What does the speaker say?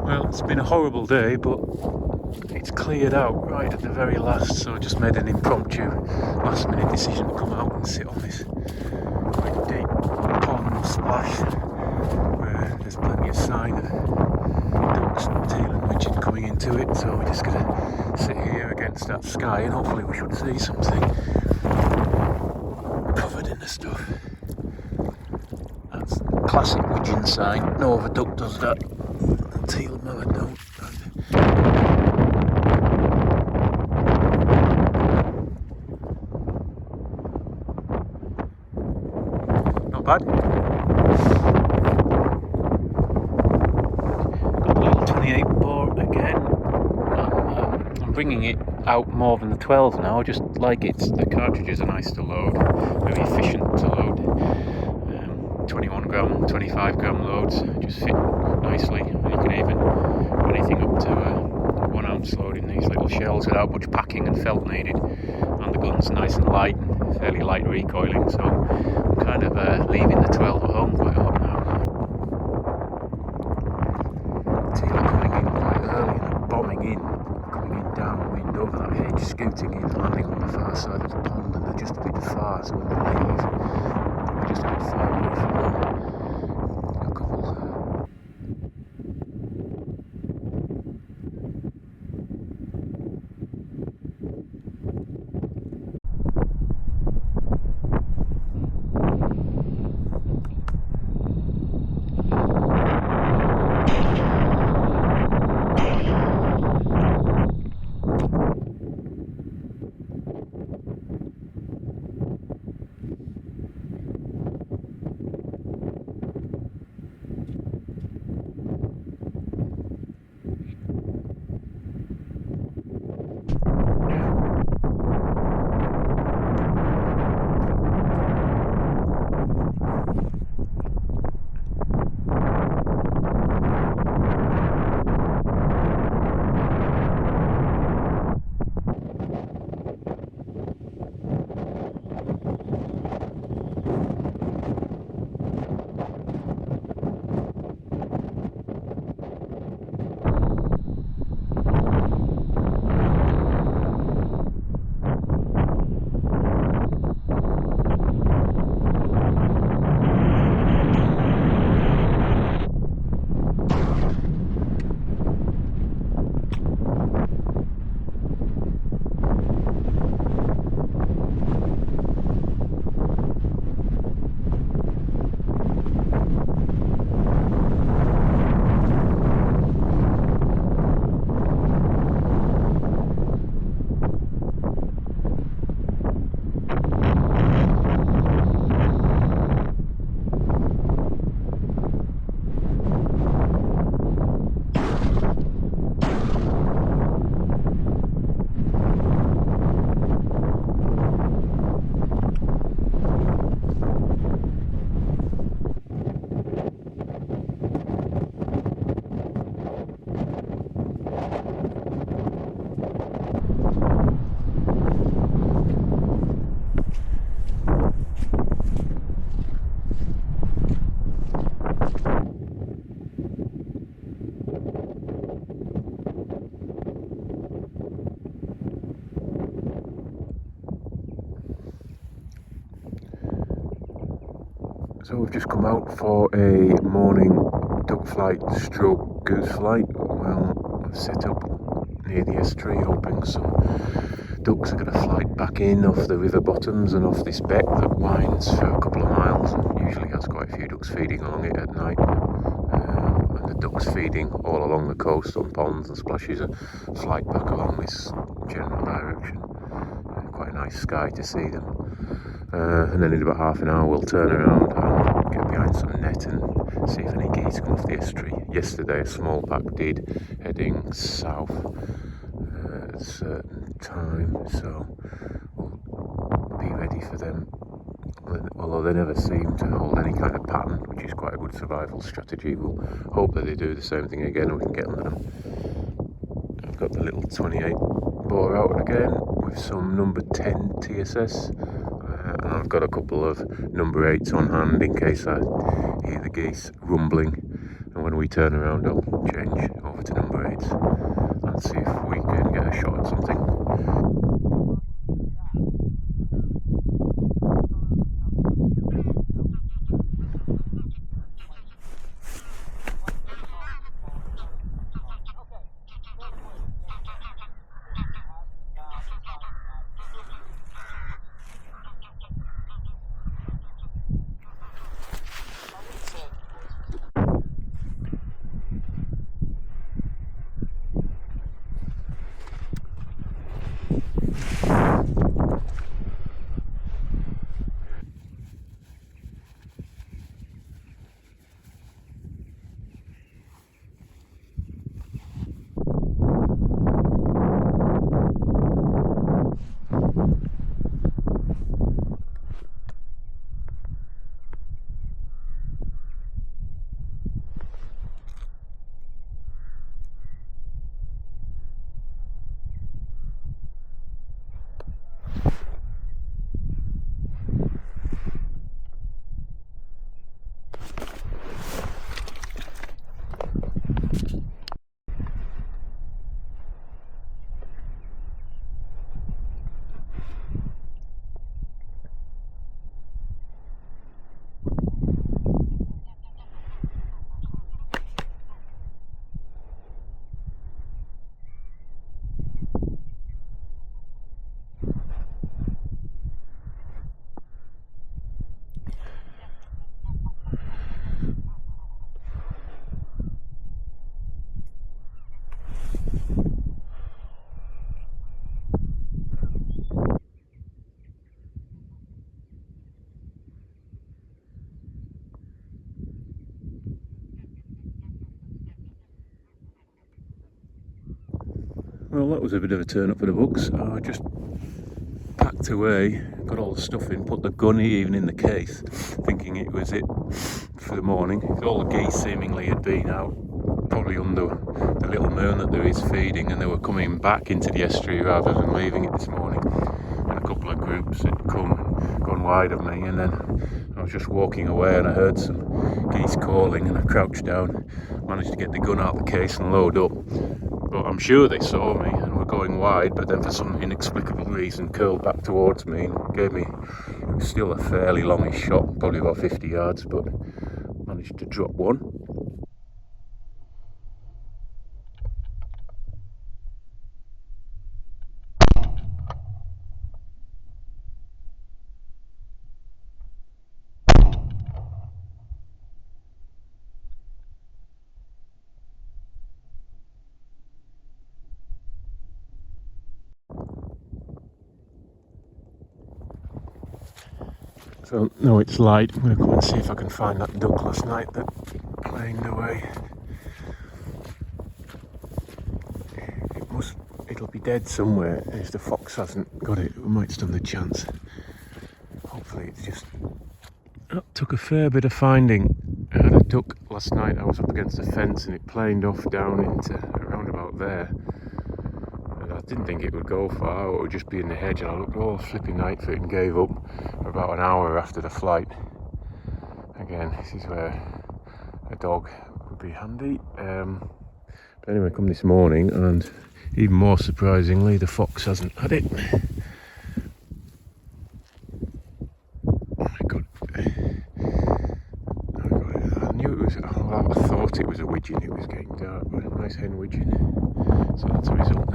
Well, it's been a horrible day, but it's cleared out right at the very last, so I just made an impromptu last minute decision to come out and sit on this quite deep pond splash where there's plenty of sign of ducks and teal and widgeon coming into it, so we're just going to sit here against that sky and hopefully we should see something covered in the stuff. That's classic widgeon sign. No other duck does that. Teal mallard don't. Not bad. Got the little 28 bore again. I'm bringing it out more than the 12 now. Just like the cartridges are nice to load, very efficient to load. 21 gram, 25 gram loads just fit nicely, and you can even anything up to 1 ounce load in these little shells without much packing and felt needed. And the gun's nice and light, fairly light recoiling, so I'm kind of leaving the 12 at home quite a lot now. Teal are coming in quite early and bombing in, coming in downwind over that hedge, scooting in, landing on the far side of the pond, and they're just a bit far, so when they leave, probably just a bit far away from them. A couple. So we've just come out for a morning duck flight stroke goose flight. Well, I've set up near the estuary hoping some ducks are going to flight back in off the river bottoms and off this beck that winds for a couple of miles and usually has quite a few ducks feeding along it at night. And the ducks feeding all along the coast on ponds and splashes flight back along this general direction. Quite a nice sky to see them. And then in about half an hour we'll turn around and get behind some net and see if any geese come off the estuary. Yesterday a small pack did, heading south at a certain time, so we'll be ready for them. Although they never seem to hold any kind of pattern, which is quite a good survival strategy. We'll hope that they do the same thing again and we can get under them. I've got the little 28 bore out again with some number 10 TSS. And I've got a couple of number 8s on hand in case I hear the geese rumbling and when we turn around I'll change over to number 8 and see if we can get a shot at something. Well, that was a bit of a turn up for the books. I just packed away, got all the stuff in, put the gun even in the case, thinking it was it for the morning. All the geese seemingly had been out, probably under the little moon that there is feeding, and they were coming back into the estuary rather than leaving it this morning. And a couple of groups had gone wide of me, and then I was just walking away and I heard some geese calling, and I crouched down, managed to get the gun out of the case and load up. But I'm sure they saw me and were going wide, but then for some inexplicable reason curled back towards me and gave me, it was still a fairly longish shot, probably about 50 yards, but managed to drop one. So now it's light, I'm going to go and see if I can find that duck last night that planed away. It'll be dead somewhere, if the fox hasn't got it, we might stand a chance. Hopefully it's just... That took a fair bit of finding. I had a duck last night, I was up against a fence and it planed off down into around about there. And I didn't think it would go far, or it would just be in the hedge, and I looked all flipping night for it and gave up about an hour after the flight. Again, this is where a dog would be handy. But anyway, come this morning, and even more surprisingly, the fox hasn't had it. I knew it was, well, I thought it was a widgeon, it was getting dark, but a nice hen widgeon. So that's a result.